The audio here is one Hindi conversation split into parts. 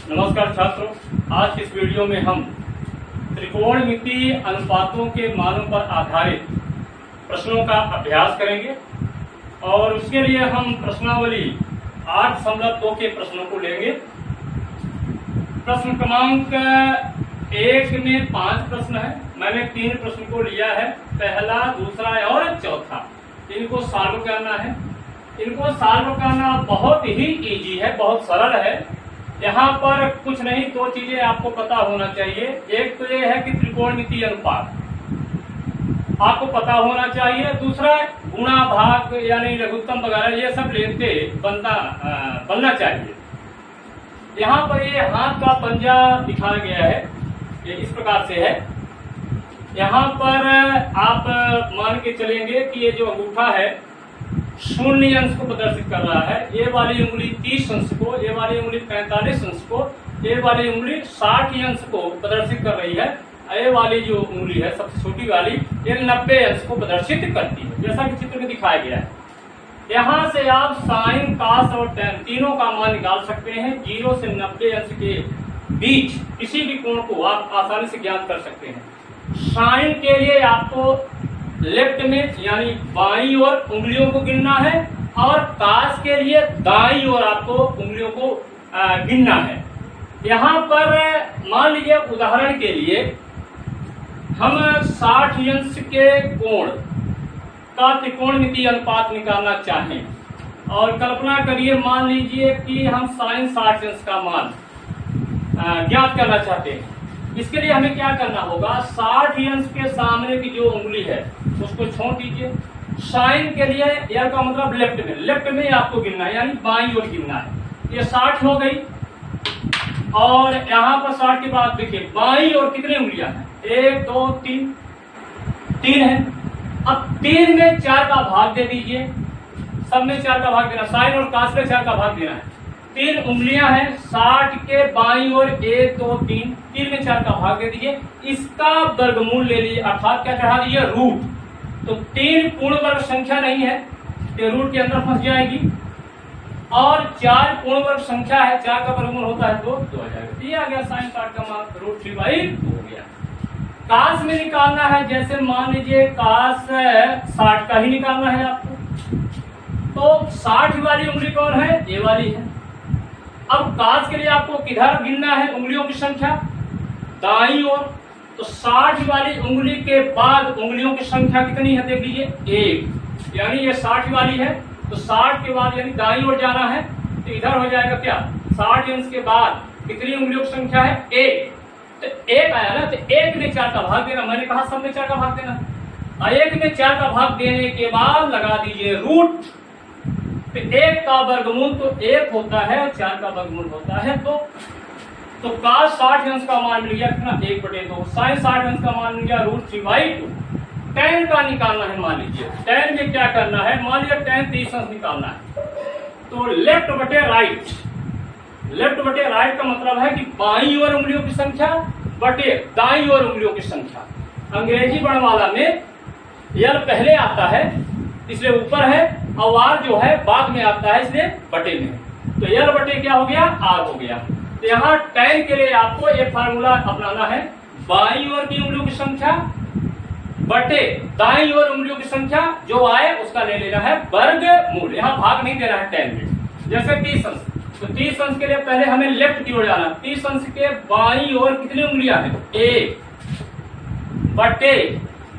नमस्कार छात्रों, आज के इस वीडियो में हम त्रिकोणमितीय अनुपातों के मानों पर आधारित प्रश्नों का अभ्यास करेंगे और उसके लिए हम प्रश्नावली 8.2 के प्रश्नों को लेंगे। प्रश्न क्रमांक 1 में 5 प्रश्न है। मैंने 3 प्रश्न को लिया है, पहला, दूसरा और चौथा। इनको सॉल्व करना है। इनको सॉल्व करना बहुत ही इजी है, बहुत सरल है। यहाँ पर कुछ नहीं, 2 चीजें आपको पता होना चाहिए। एक तो ये है कि त्रिकोणमितीय अनुपात आपको पता होना चाहिए, दूसरा गुणा भाग यानी लघुत्तम वगैरह ये सब लेते बनना चाहिए। यहाँ पर ये हाथ का पंजा दिखाया गया है, ये इस प्रकार से है। यहाँ पर आप मान के चलेंगे कि ये जो अंगूठा है 0 अंश को प्रदर्शित कर रहा है। ये वाली उंगली 30 अंश को, ये वाली उंगली 45 अंश को, ये वाली उंगली 60 अंश को प्रदर्शित कर रही है। ये वाली जो उंगली है सबसे छोटी वाली, ये 90 अंश को प्रदर्शित करती है, जैसा कि चित्र में दिखाया गया है। यहाँ से आप साइन, कास और टैन तीनों का मान निकाल सकते हैं। 0 से 90 अंश के बीच किसी भी कोण को आप आसानी से ज्ञात कर सकते हैं। साइन के लिए आपको लेफ्ट में यानी बाईं ओर उंगलियों को गिनना है और कास के लिए दाईं ओर आपको उंगलियों को गिनना है। यहाँ पर मान लीजिए उदाहरण के लिए हम 60 अंश के कोण का त्रिकोणमितीय अनुपात निकालना चाहें और कल्पना करिए, मान लीजिए कि हम साइन 60 अंश का मान ज्ञात करना चाहते हैं। इसके लिए हमें क्या करना होगा, 60 अंश के सामने की जो उंगली है उसको छोड़ दीजिए। साइन के लिए यार का मतलब लेफ्ट में आपको गिनना है, यानी बाईं ओर गिनना है। ये 60 हो गई और यहाँ पर 60 के बाद देखिए बाईं ओर कितनी उंगलियां हैं, 1 2 3 है। अब 3 में 4 का भाग दे दीजिए, सब में 4 का भाग देना, साइन और कास में 4 का भाग देना है। 3 उंगलियां हैं, 60 के बाईं ओर 1 2 3 में 4 का भाग दे दीजिए। इसका वर्गमूल ले लीजिए, अर्थात क्या चढ़ा दीजिए, रूट। तो 3 पूर्ण वर्ग संख्या नहीं है तो रूट के अंदर फंस जाएगी और 4 पूर्ण वर्ग संख्या है, 4 का वर्गमूल होता है तो 2 आ जाएगा। ये आ गया साइन 60 का मान, √3/2 हो गया। कास में निकालना है, जैसे मान लीजिए कास 60 का ही निकालना है आपको, तो 60 वाली उंगली कौन है, ये वाली है। अब कास के लिए आपको किधर गिनना है उंगलियों की संख्या, दाईं ओर। तो 60 वाली उंगली के बाद उंगलियों की संख्या कितनी है, देख लीजिए 1, यानी ये 60 वाली है तो 60 के बाद यानी दाईं ओर जाना है तो इधर हो जाएगा क्या, 60 अंश के बाद कितनी उंगलियों की संख्या है, 1। तो 1 आया ना, तो 1 में 4 का भाग देना। मैंने कहा सब में 4 का भाग देना, और 1 में 4 का भाग देने के बाद लगा दीजिए रूट। तो 1 का वर्गमूल तो 1 होता है और 4 का वर्गमूल होता है। तो कास 60 अंश का मान मिल गया कितना, 1/2। साइन 60 अंश का मान मिल गया √3/2। टैन का निकालना है, मान लीजिए टैन में क्या करना है, मान लीजिए टैन 30 अंश निकालना है। तो लेफ्ट बटे राइट का मतलब है कि बाईं ओर उंगलियों की संख्या बटे दाईं ओर उंगलियों की संख्या। अंग्रेजी वर्णमाला में यल पहले आता है इसलिए ऊपर है और आर जो है बाद में आता है इसलिए बटे में। तो यल बटे क्या हो गया, आर हो गया। तो यहाँ टैन के लिए आपको एक फार्मूला अपनाना है, बाईं ओर की उंगलियों की संख्या बटे दाईं ओर उंगलियों की संख्या, जो आए उसका ले लेना है वर्गमूल। यहाँ भाग नहीं देना है टैन में। जैसे 30 अंश, तो 30 अंश के लिए पहले हमें लेफ्ट की ओर जाना। 30 अंश के बाईं ओर कितनी उंगलियां हैं, 1 बटे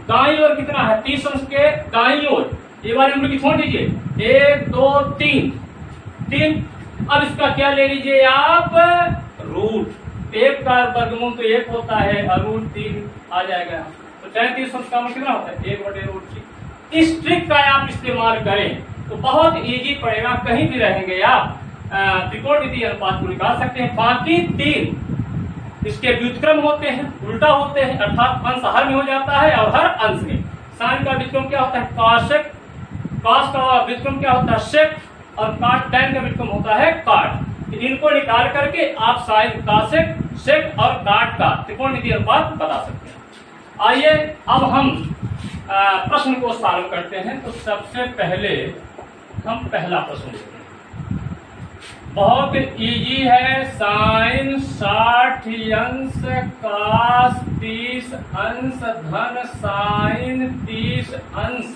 दाईं ओर कितना है, 30 अंश के दाईं ओर ये वाली उंगली छोड़ दीजिए, 1 2 3। अब इसका क्या ले लीजिए आप, रूट। 1 का वर्गमूल तो 1 होता है और √3 आ जाएगा। तो 30 अंश का मान कितना होता है, 1/√3। इस ट्रिक का आप इस्तेमाल करें तो बहुत इजी पड़ेगा, कहीं भी रहेंगे आप त्रिकोणमितीय अनुपात को निकाल सकते हैं। बाकी 3 इसके व्युत्क्रम होते हैं, उल्टा होते हैं, अर्थात अंश हर में हो जाता है और हर अंश में। साइन का व्युत्क्रम क्या होता है, कासेक। कास का व्युत्क्रम क्या होता है, सेक। और काट, टैन का व्युत्क्रम होता है काट। इनको निकाल करके आप साइन, कासेक, सेक और काट का त्रिकोणमितीय अनुपात बता सकते हैं। आइए अब हम प्रश्न को सॉल्व करते हैं। तो सबसे पहले हम पहला प्रश्न लेते हैं। बहुत इजी है। साइन 60 अंश कास 30 अंश धन साइन 30 अंश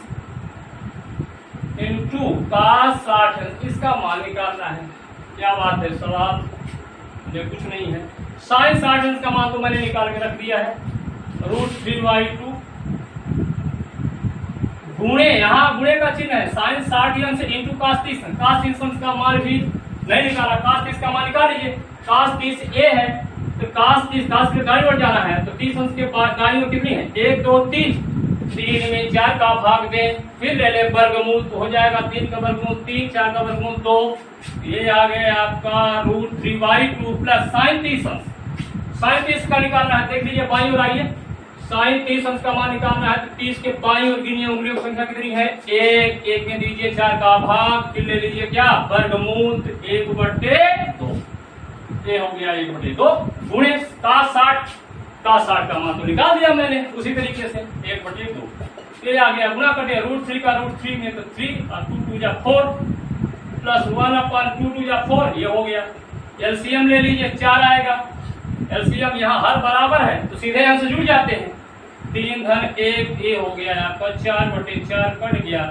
इंटू कास 60 अंश, इसका मान निकालना है। क्या बात है, सवाल ये कुछ नहीं है। साइन 60 अंश का मान तो मैंने निकाल के रख दिया है। √3/2 गुणे, यहाँ गुणे का चिन्ह है, साइन 60 अंश इंटू कास 30 अंश। कास 30 अंश का मान भी नहीं निकाला, कास 30 का मान निकाल लीजिए। कास 30 ए है तो कास 30, कास के दाईं ओर जाना है तो 30 अंश के बाद दाईं ओर कितनी है, 1 2 3, 3 में 4 का भाग दें, फिर ले ले वर्गमूल तो हो जाएगा 3 का वर्गमूल 3, 4 का वर्गमूल 2, ये आ गया आपका √3/2 प्लस साइन 30 अंश। साइन 30 का निकालना है, देख लीजिए बाईं ओर आइए, साइन 30 अंश का मान निकालना है तो 30 के बाईं ओर गिनिए, उंगलियों की संख्या कितनी है, 1, 1 में दीजिए 4 का भाग, फिर ले लीजिए क्या, वर्गमूल 1/2, ये हो गया 1/2 गुणे कास 60, कास 60 का मान तो निकाल दिया मैंने उसी तरीके से 1/2। ये आ गया, गुणा कटे √3 का √3 में तो 3 और 2 2 जा 4 प्लस 1/2 2 जा 4, ये हो गया। एलसीएम ले लीजिए, 4 आएगा। एलसीएम यहाँ हर बराबर है तो सीधे अंश जुड़ जाते हैं। 3 धन 1, ये हो गया आपका 4/4 कट गया,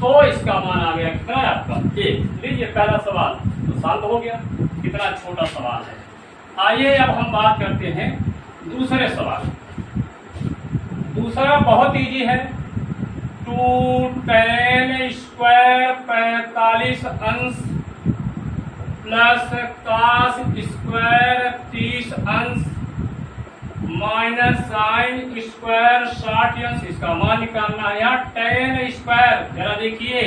तो इसका मान आ गया कितना है आपका 1। लीजिए पहला सवाल तो सॉल्व हो गया, कितना छोटा सवाल है। आइए अब हम बात करते हैं दूसरे सवाल। दूसरा बहुत इजी है। 2 tan स्क्वायर 45 अंश प्लस कास स्क्वायर 30 अंश माइनस साइन स्क्वायर 60 अंश, इसका मान निकालना है। यहाँ tan स्क्वायर जरा देखिए,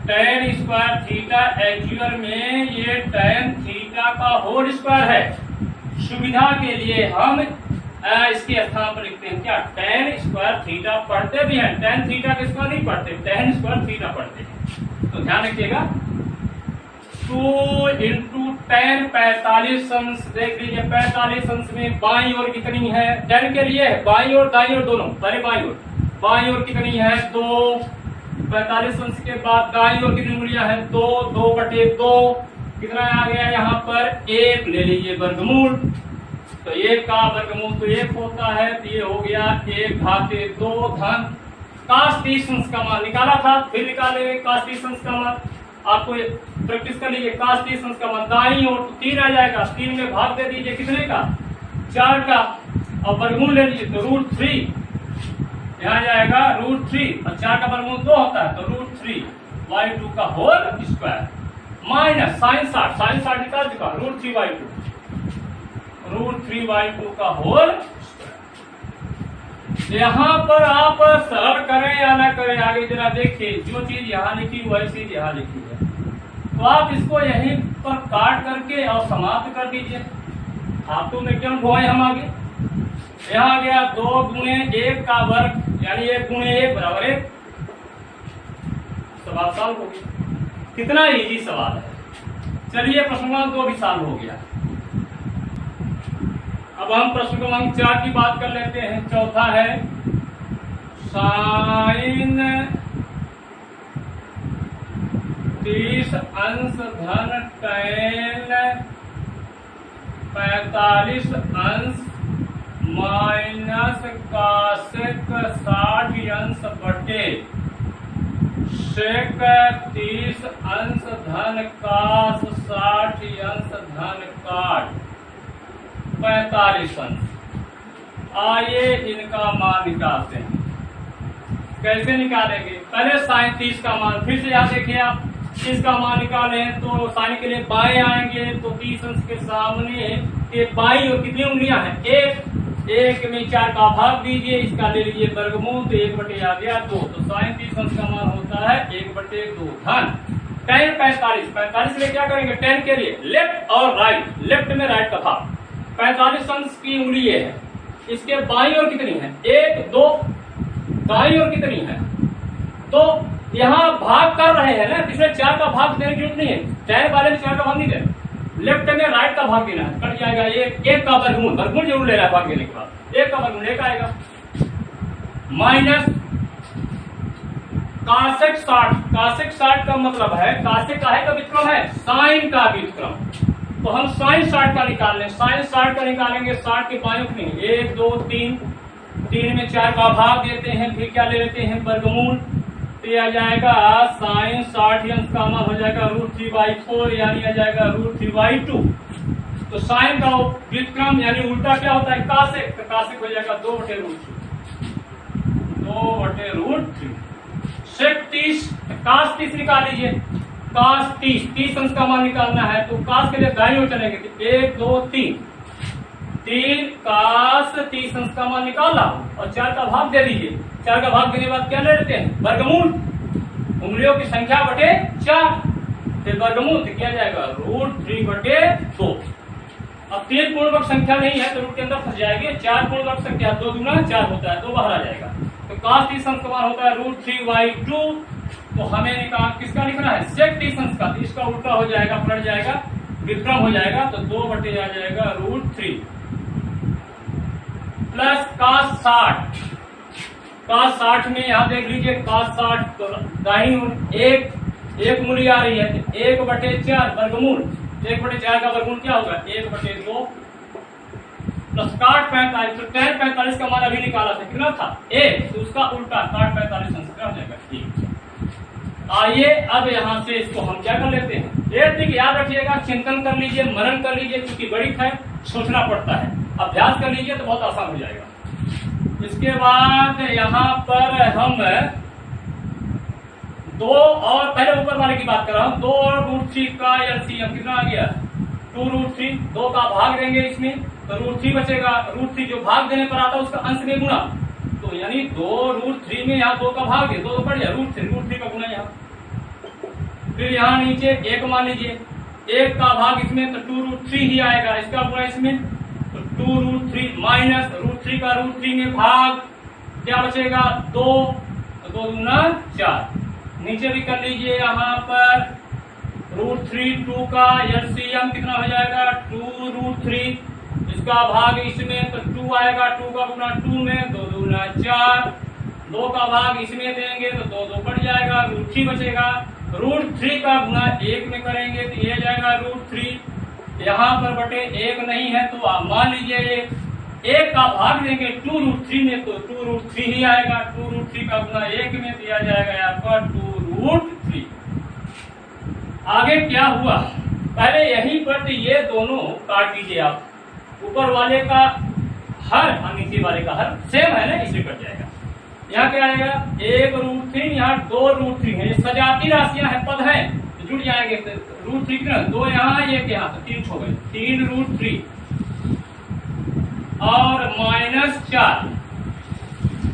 tan स्क्वायर थीटा एक्चुअल में ये tan थीटा का होल स्क्वायर है। सुविधा के लिए हम इसके स्थान पर लिखते हैं क्या, tan स्क्वायर थीटा पढ़ते भी हैं, tan थीटा के स्क्वायर नहीं पढ़ते, tan स्क्वायर थीटा पढ़ते हैं। तो ध्यान रखिएगा, 2 इंटू tan 45 अंश, देख लीजिए 45 अंश में बाईं ओर कितनी है, tan के लिए बाईं ओर दाईं ओर दोनों, पहले बाईं ओर कितनी है 2, 45 अंश के बाद दाईं ओर कितनी उंगलियां हैं 2, 2/2, कितना आ गया यहाँ पर 1, ले लीजिए वर्गमूल, तो 1 का वर्गमूल तो 1 होता है, तो ये हो गया 1/2 धन कास 30 अंश का मान निकाला था, फिर निकालेंगे कास 30 अंश का मान। आपको प्रैक्टिस कर लीजिए, कास 30 अंश का मान दाईं ओर तो 3 आ जाएगा, 3 में भाग दे दीजिए कितने का, 4 का, और वर्गमूल ले लीजिए तो √3, यहाँ जाएगा √3 और 4 का वर्गमूल 2 होता है तो √3/2 का होल स्क्वायर माइनस साइन 60 निकाल चुका, √3/2 का होल स्क्वायर। यहाँ पर आप सरल करें या ना करें, आगे जरा देखिए, जो चीज यहाँ लिखी वही चीज यहाँ लिखी है, तो आप इसको यहीं पर काट करके और समाप्त कर दीजिए। धातु में क्यों ढोए हम आगे, यहाँ आ गया 2 गुणे 1 का वर्ग यानी 1 गुणे 1 बराबर 1, सवाल सॉल्व हो गया। कितना इजी सवाल है। चलिए प्रश्न क्रमांक 2 भी सॉल्व हो गया। अब हम प्रश्न क्रमांक 4 की बात कर लेते हैं। चौथा है साइन 30 अंश धन tan 45 अंश माइनस कासेक 60 अंश बटे सेक 30 अंश धन कास 60 अंश धन काट 45 अंश। आइए इनका मान निकालते हैं। कैसे निकालेंगे, पहले साइन 30 का मान, फिर से यहाँ देखिए आप, 30 का मान निकालें तो साइन के लिए बाएं आएंगे तो 30 अंश के सामने के बाईं और कितनी उंगलियां हैं 1 में 4 का भाग दीजिए, इसका ले लीजिए वर्गमूल तो 1/2 आ गया 2, तो साइन 30 अंश का मान होता है 1/2 धन tan 45 में क्या करेंगे, tan के लिए लेफ्ट और राइट, लेफ्ट में राइट का भाग, 45 अंश की उंगली है, इसके बाईं ओर कितनी है 1 2, दाईं ओर कितनी है, तो यहाँ भाग कर रहे हैं ना, इसमें 4 का भाग देने की जरूरत नहीं है, tan वाले में 4 का भाग नहीं देना, लेफ्ट में राइट का भाग देना है, कट जाएगा 1 का वर्गमूल जरूर लेना है, भाग देने के बाद 1 का वर्गमूल 1 आएगा, माइनस कासेक 60, कासेक 60 का मतलब है, कासेक काहे का व्युत्क्रम है, साइन का व्युत्क्रम। तो हम साइन 60 का निकाल लें, साइन 60 का निकालेंगे, 60 के बायों नहीं, 1 2 3, 3 में 4 का भाग देते हैं, फिर क्या ले लेते हैं, वर्गमूल। तो यह आ जाएगा साइन 60 अंश का मान हो जाएगा √3/4, यानी आ जाएगा √3/2। तो साइन का व्युत्क्रम यानी उल्टा क्या होता है, कासेक, तो कासेक हो जाएगा 2/√3, 2/√3। सेक 30, कास 30 निकाल लीजिए, कास 30 अंश का मान निकालना है, तो कास के लिए दाईं ओर चलेंगे, 1 2 3, 3 कास 30 अंश का मान निकाला और 4 का भाग दे दीजिए। 4 का भाग देने के बाद क्या ले लेते हैं, वर्गमूल, उंगलियों की संख्या बटे 4, फिर वर्गमूल तो किया जाएगा √3/2। अब 3 पूर्णवर्ग संख्या नहीं है तो रूट के अंदर फंस जाएगी, 4 पूर्णवर्ग संख्या 2 दूना 4 होता है, 2 बाहर आ जाएगा। तो कास 30 अंश का मान होता है √3/2। तो हमें किसका लिखना है, सेक 30 अंश का, तो इसका उल्टा हो जाएगा, पलट जाएगा, विक्रम हो जाएगा, तो 2 बटे आ जाएगा √3 प्लस कास 60। कास 60 में यहां देख लीजिए, कास 60 तो दाहिनी ओर एक मूल्य आ रही है, 1/4 वर्गमूल, 1/4 का वर्गमूल क्या होगा, 1/2 प्लस काट 45, तो tan 45 का मान अभी निकाला था, कितना था 1, तो उसका उल्टा काट 45 अंश का हो जाएगा, ठीक। आइए अब यहां से इसको हम क्या कर लेते हैं, ये ट्रिक याद रखिएगा, चिंतन कर लीजिए, मनन कर लीजिए, क्योंकि बड़ी है, सोचना पड़ता है, अभ्यास कर लीजिए तो बहुत आसान हो जाएगा। इसके बाद यहां पर हम 2 और पहले ऊपर वाले की बात कर रहा हूं, 2 और √3 का एलसीएम कितना आ गया, 2√3, 2 का भाग देंगे इसमें तो √3 बचेगा, √3 जो भाग देने पर आता है उसका अंश में गुणा, तो यानी 2√3 में यहाँ 2 का भाग है, 2 तो पड़ जाए √3 का गुना यहाँ। फिर यहाँ नीचे 1 मान लीजिए, 1 का भाग इसमें तो 2√3 ही आएगा, इसका गुना इसमें, तो 2√3 माइनस √3 का √3 में भाग, क्या बचेगा 2, तो 2 दूना 4। नीचे भी कर लीजिए, यहाँ पर √3 2 का एलसीएम कितना हो जाएगा 2√3, इसका भाग इसमें तो 2 आएगा, 2 का गुना 2 में, 2 दूना 4, 2 का भाग इसमें देंगे तो 2 2 पड़ जाएगा, √3 बचेगा, √3 का गुना 1 में करेंगे तो ये जाएगा √3, यहाँ पर बटे 1 नहीं है तो आप मान लीजिए 1 का भाग देंगे 2√3 में तो 2√3 ही आएगा, 2√3 का गुना 1 में दिया जाएगा आपका 2√3। आगे क्या हुआ, पहले यहीं पर तो ये दोनों काट दीजिए आप, ऊपर वाले का हर और नीचे वाले का हर सेम है ना, इसलिए कट जाएगा। यहाँ क्या आएगा 1√3, यहाँ 2√3 है, ये सजाती राशियां हैं, पद हैं तो जुड़ जाएंगे, तो √3 ना 2 यहाँ 1 यहाँ तो 3 हो गए, 3√3 और -4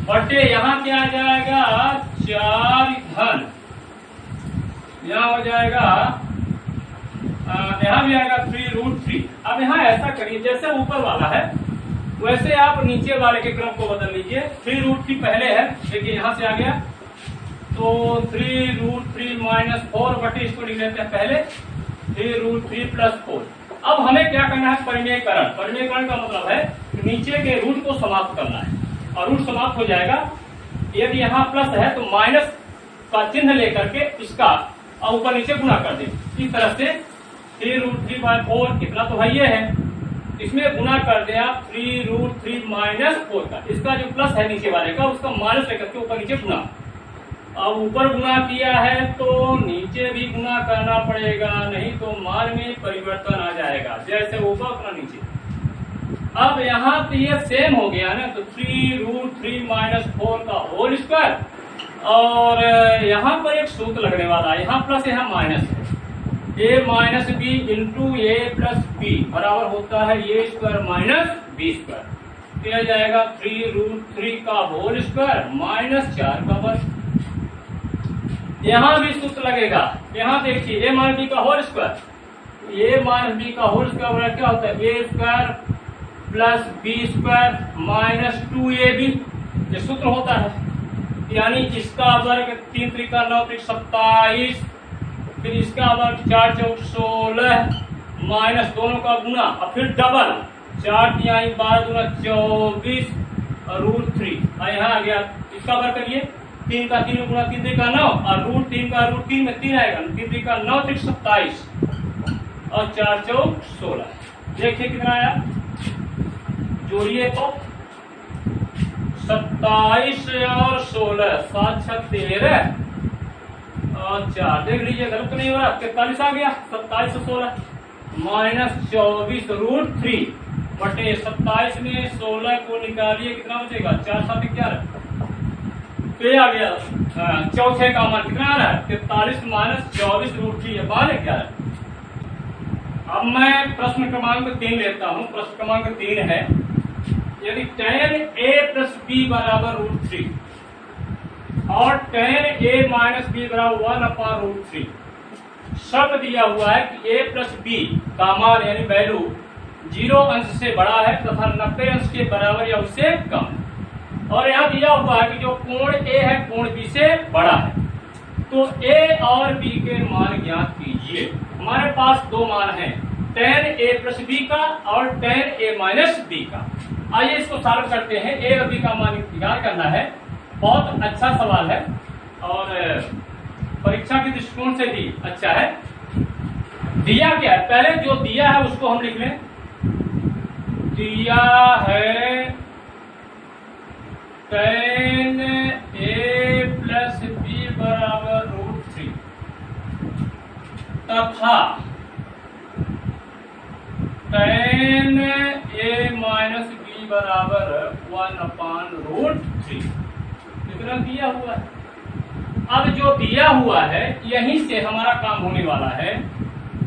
बटे यहाँ क्या आ जाएगा 4 घन, यहाँ हो जाएगा, यहाँ भी आएगा 3√3। अब यहाँ ऐसा करिए, जैसे ऊपर वाला है वैसे आप नीचे वाले के क्रम को बदल लीजिए, 3√3 पहले है, देखिए यहाँ से आ गया, तो 3√3 -4 बटे इसको लिख लेते हैं पहले, 3√3 + 4। अब हमें क्या करना है, परिमेयकरण। परिमेयकरण का मतलब है नीचे के रूट को समाप्त करना है, और रूट समाप्त हो जाएगा, यदि यहाँ प्लस है तो माइनस का चिन्ह लेकर के इसका और ऊपर नीचे गुणा कर दें, इस तरह से 3√3/4 कितना तो है ये है, इसमें गुणा कर दें आप 3√3 - 4 का, इसका जो प्लस है नीचे वाले का उसका माइनस लेकर के ऊपर नीचे गुणा। अब ऊपर गुणा किया है तो नीचे भी गुणा करना पड़ेगा, नहीं तो मान में परिवर्तन आ जाएगा, जैसे ऊपर उतना नीचे। अब यहाँ तो ये सेम हो गया ना, तो 3√3 - 4 का होल स्क्वायर, और यहाँ पर एक सूत्र लगने वाला है, यहाँ प्लस यहाँ माइनस है, a - b into a + b बराबर होता है a² - b², किया जाएगा 3√3 का होल स्क्वायर -4 का वर्ग। यहाँ भी सूत्र लगेगा, यहाँ देखिए a - b का होल स्क्वायर, a - b का होल स्क्वायर क्या होता है, a² + b² - 2ab, ये सूत्र होता है, यानी इसका वर्ग 3 × 3 = 9 × 27, फिर इसका वर्ग 4 × 4 = 16 माइनस दोनों का गुना और फिर डबल 4 × 3 = 12 × 24 और √3, और यहाँ आ गया इसका वर्ग करिए 3 का 3 गुणा 3 3 का 9 और रूट 3 का रूट 3 में 3 आएगा, 3 3 का 9 3 27 और 4 4 16। देखिए कितना आया, जोड़िए तो 27 और 16 7 6 13 और 4, देख लीजिए गलत तो नहीं हो रहा, 43 आ गया। 27 और 16 माइनस 24 रूट 3 बटे 27 में 16 को निकालिए, कितना बचेगा 4 7 11, तो आ गया चौथे का मान कितना आ रहा है 43 माइनस 24 रूट 3 मान 11। अब मैं प्रश्न क्रमांक 3 लेता हूं। प्रश्न क्रमांक 3 है, यदि tan a प्लस बी बराबर रूट 3 और tan a माइनस बी बराबर 1 अपान रूट 3, शर्त दिया हुआ है कि a प्लस बी का मान यानी वैल्यू 0 अंश से बड़ा है तथा 90 अंश के बराबर या उससे कम, और यहाँ दिया हुआ है कि जो कोण a है कोण b से बड़ा है। तो a और b के मान ज्ञात कीजिए। हमारे पास दो मान हैं, tan a प्लस b का और tan a माइनस b का। आइए इसको सॉल्व करते हैं। a और b का मान ज्ञात करना है। बहुत अच्छा सवाल है और परीक्षा के दृष्टिकोण से भी अच्छा है। दिया क्या है, पहले जो दिया है उसको हम लिख लें। दिया है tan a प्लस बी बराबर रूट 3 तथा tan a माइनस बी बराबर 1 अपान रूट 3, इतना दिया हुआ है। अब जो दिया हुआ है यहीं से हमारा काम होने वाला है।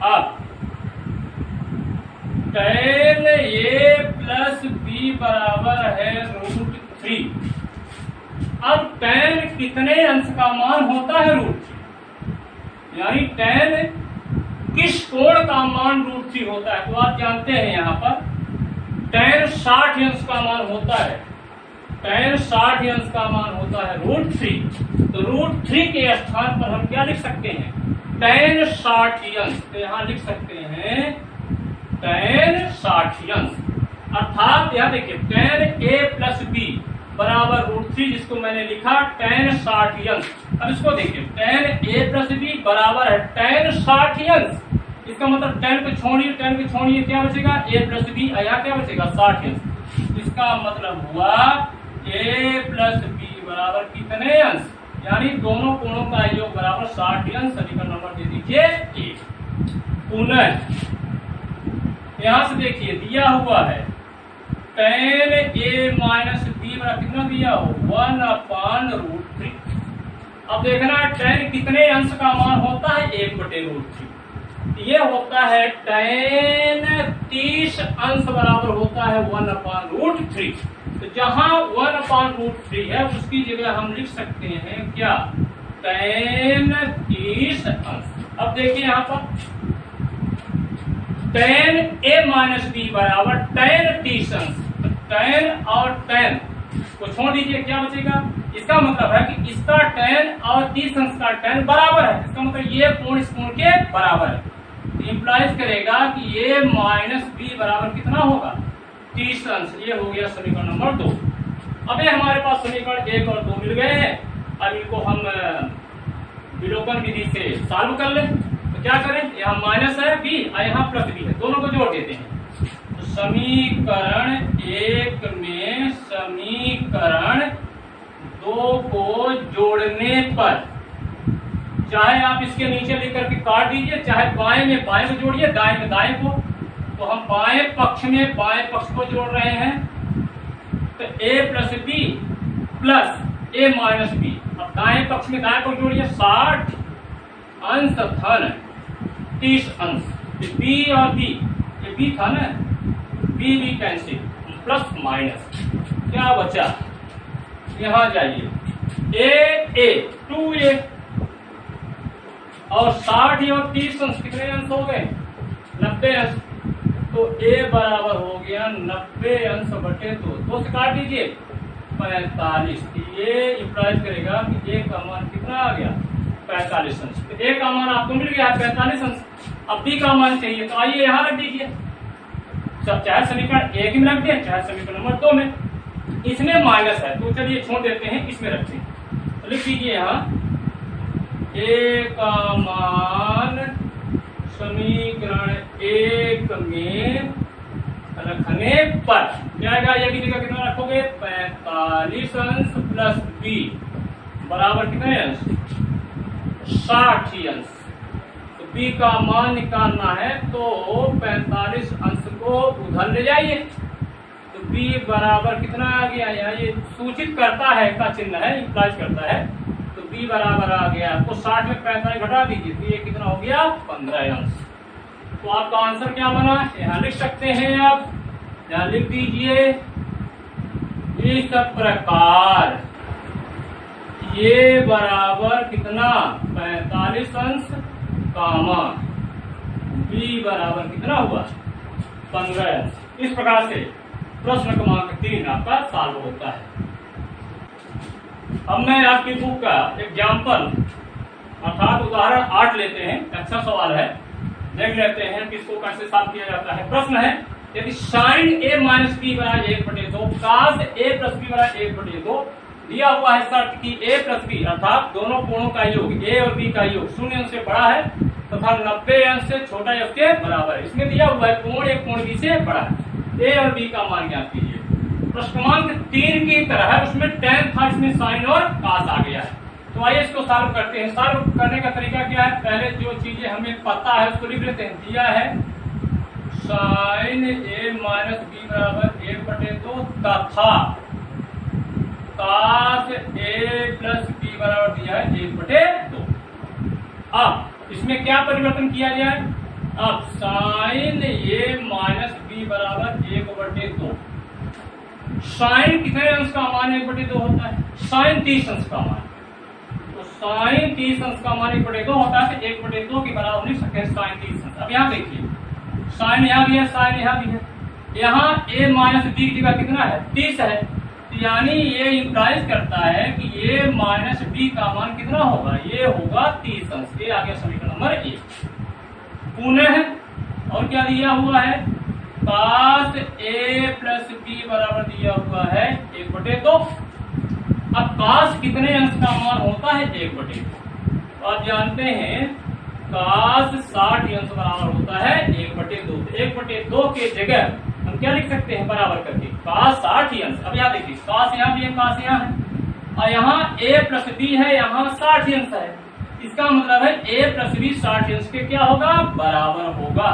अब tan a प्लस बी बराबर है रूट 3। अब tan कितने अंश का मान होता है रूट 3, यानी tan किस कोण का मान रूट 3 होता है, तो आप जानते हैं यहाँ पर tan 60 अंश का मान होता है। tan 60 अंश का मान होता है रूट 3। तो रूट 3 के स्थान पर हम क्या लिख सकते हैं, tan 60 अंश। तो यहाँ लिख सकते हैं tan 60 अंश, अर्थात यह देखिए tan a प्लस बी बराबर रूट 3, जिसको मैंने लिखा tan 60 अंश। अब इसको देखिए tan a प्लस बी बराबर है tan 60 अंश। इसका मतलब tan को छोड़िए क्या बचेगा a प्लस बी, यहाँ क्या बचेगा 60 अंश। इसका मतलब हुआ a प्लस बी बराबर कितने अंश, यानी दोनों कोणों का योग बराबर 60 अंश। समीकरण नंबर दे दीजिए 1। पुनः यहां से देखिए दिया हुआ है tan a माइनस बी बराबर कितना दिया हो 1 अपान रूट 3। अब देखना tan कितने अंश का मान होता है 1 बटे रूट 3। ये होता है tan 30 अंश बराबर होता है 1 अपान रूट 3। तो जहां 1 अपान रूट 3 है उसकी जगह हम लिख सकते हैं क्या tan 30 अंश। अब देखिए यहाँ पर tan a माइनस बी बराबर tan 30 अंश। तो tan और tan को छोड़ दीजिए, क्या बचेगा, इसका मतलब है कि इसका tan और 30 अंश का tan बराबर है। इसका मतलब ये कोण इस कोण के बराबर है। इंप्लाइज करेगा कि a माइनस बी बराबर कितना होगा 30 अंश। ये हो गया समीकरण नंबर 2। अब हमारे पास समीकरण 1 और 2 मिल गए हैं। अब इनको हम विलोपन विधि से सॉल्व कर लें। तो क्या करें, यहाँ माइनस है b और यहाँ प्लस b है, दोनों को जोड़ देते हैं। तो समीकरण 1 में समीकरण 2 को जोड़ने पर, चाहे आप इसके नीचे लेकर के काट दीजिए, चाहे बाएं में बाएं को जोड़िए, दाएं में दाएं को। तो हम बाएं पक्ष में बाएं पक्ष को जोड़ रहे हैं। तो a plus B plus a minus B. अब दाएं पक्ष में दाएं को जोड़िए, 60 अंश धन 30 अंश। b और b, ये b था ना, b कैंसिल, प्लस माइनस क्या बचा, यहां जाइए a 2a और 60 और 30 अंश कितने अंश हो गए 90 अंश। तो a बराबर हो गया 90 अंश बटे 2 से काट दीजिए 45। ये इंप्लाइज करेगा कि a का मान कितना आ गया 45 अंश। तो a का मान आपको मिल गया 45 अंश। अब b का मान चाहिए, तो आइए यहाँ रख दीजिए, चाहे समीकरण 1 में रख दिया चाहे समीकरण नंबर 2 में। इसमें माइनस है तो चलिए छोड़ देते हैं, इसमें रखते हैं। तो लिख दीजिए यहाँ ए का मान समीकरण 1 में रखने पर क्या आएगा? ये की जगह कितना रखोगे? 45 अंश प्लस बी बराबर कितने अंश? 60 अंश। तो बी का मान निकालना है तो 45 अंश को उधर ले जाइए। तो बी बराबर कितना आ गया? यहाँ ये सूचित करता है का चिन्ह है, इम्प्लाइज करता है। तो बी बराबर आ गया आपको 60 में 45 घटा दीजिए तो ये कितना हो गया? 15 अंश। तो आपका आंसर क्या बना? यहाँ लिख सकते हैं आप, यहाँ लिख दीजिए इस प्रकार ये बराबर कितना? 45 अंश कामा बी बराबर कितना हुआ? 15 अंश। इस प्रकार से प्रश्न क्रमांक 3 आपका सॉल्व होता है। अब मैं आपकी बुक का एग्जाम्पल अर्थात उदाहरण 8 लेते हैं। अच्छा सवाल है, देख लेते हैं किसको कैसे सॉल्व किया जाता है। प्रश्न है यदि साइन ए माइनस बी बराबर 1/2 cos ए प्लस बी बराबर 1/2 दिया हुआ है शर्त कि ए प्लस बी अर्थात दोनों कोणों का योग ए और बी का योग 0 अंश से बड़ा है तथा 90 अंश से छोटा या उसके बराबर है। इसमें दिया हुआ है कोण ए कोण बी से बड़ा है। ए और बी का मान ज्ञात कीजिए। प्रश्न क्रमांक 3 की तरह है, उसमें tan था, इसमें साइन और cos आ गया है। तो आइए इसको सॉल्व करते हैं। सॉल्व करने का तरीका क्या है? पहले जो चीजें हमें पता है उसको लिख लेते हैं। दिया है साइन ए माइनस बी बराबर 1/2 तथा cos ए प्लस बी बराबर दिया है 1/2। अब इसमें क्या परिवर्तन किया जाए? अब साइन ए माइनस बी बराबर 1/2। साइन कितने अंश का मान 1/2 होता है? साइन 30 अंश का मान। तो साइन 30 अंश का मान 1/2 होता है तो 1/2 के बराबर लिख सकते हैं साइन 30 अंश। अब यहाँ देखिए साइन यहाँ भी है, साइन यहाँ भी है। यहाँ ए माइनस बी की जगह कितना है? 30 है। तो यानी ये इंप्लाइज करता है कि ए माइनस बी का मान कितना होगा? ये होगा 30 अंश। ये आ गया समीकरण नंबर 1। पुनः और क्या दिया हुआ है? cos ए प्लस बी बराबर दिया हुआ है 1/2। अब cos कितने अंश का मान होता है? 1/2। आप जानते हैं cos 60 अंश बराबर होता है 1/2। 1/2 के जगह हम क्या लिख सकते हैं? बराबर करके cos 60 अंश। अब यहाँ देखिए cos यहाँ भी है, cos यहाँ है और यहाँ a प्लस बी है, यहाँ 60 अंश है। इसका मतलब है a प्लस बी 60 अंश के क्या होगा? बराबर होगा।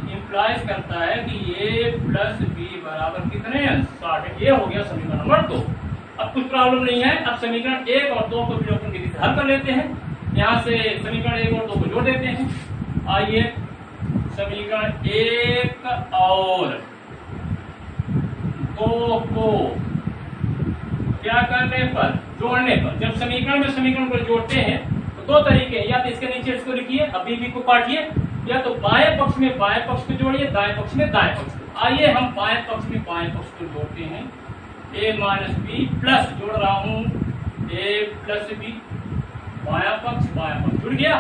इंप्लाइज करता है कि a प्लस बी बराबर कितने अंश? 60। ये हो गया समीकरण नंबर 2। अब कुछ प्रॉब्लम नहीं है। अब समीकरण 1 और 2 को विलोपन विधि से हल कर लेते हैं। यहाँ से समीकरण 1 और 2 को जोड़ देते हैं। आइए समीकरण 1 और 2 को क्या करने पर? जोड़ने पर। जब समीकरण में समीकरण को जोड़ते हैं तो 2 तरीके हैं। या तो इसके नीचे इसको लिखिए, अभी भी को काटिए, या तो बाएं पक्ष में बाएं पक्ष को जोड़िए, दाएं पक्ष में दाएं पक्ष को। आइए हम बाएं पक्ष में बाएं पक्ष को जोड़ते हैं। ए माइनस बी प्लस जोड़ रहा हूं ए प्लस बी, बायां पक्ष जुड़ गया।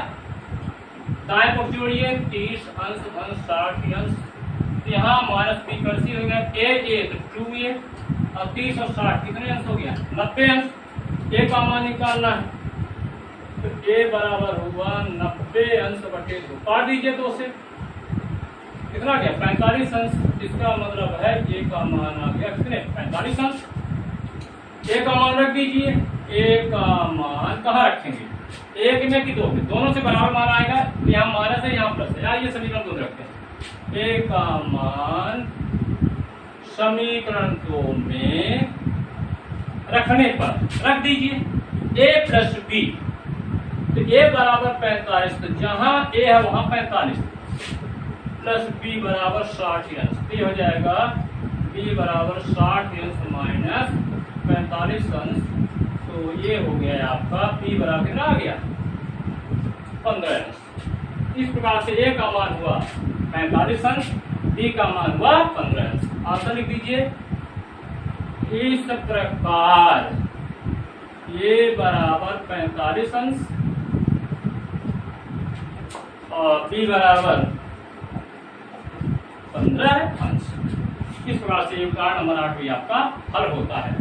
दाएं पक्ष जोड़िए 30 अंश धन 60 अंश। यहाँ माइनस बी कर्सी हो गया ए तो 2a और 30 और 60 कितने अंश हो गया? 90 अंश। ए का मान निकालना है तो ए बराबर हुआ 90 अंश/2। काट दीजिए 2 से, कितना गया? 45 अंश। इसका मतलब है ए का मान आ गया कितने? 45 अंश। ए का मान रख दीजिए। ए का मान कहाँ रखेंगे? 1 में कि 2 में? दोनों से बराबर मान आएगा। यहाँ माइनस है, यहाँ प्लस है। ये समीकरण 2 रखते हैं। ए का मान समीकरण 2 में रखने पर रख दीजिए ए प्लस बी। तो ए बराबर 45, तो जहां ए है वहां 45 प्लस बी बराबर 60 अंश। तो ये हो जाएगा बी बराबर 60 अंश माइनस 45 अंश। तो ये हो गया आपका बी बराबर कितना आ गया? 15 अंश। इस प्रकार से ए का मान हुआ 45 अंश, बी का मान हुआ 15 अंश। आंसर लिख दीजिए इस प्रकार ये बराबर 45 अंश और बी बराबर 15 अंश। इस प्रकार से उदाहरण नंबर 8 भी आपका हल होता है।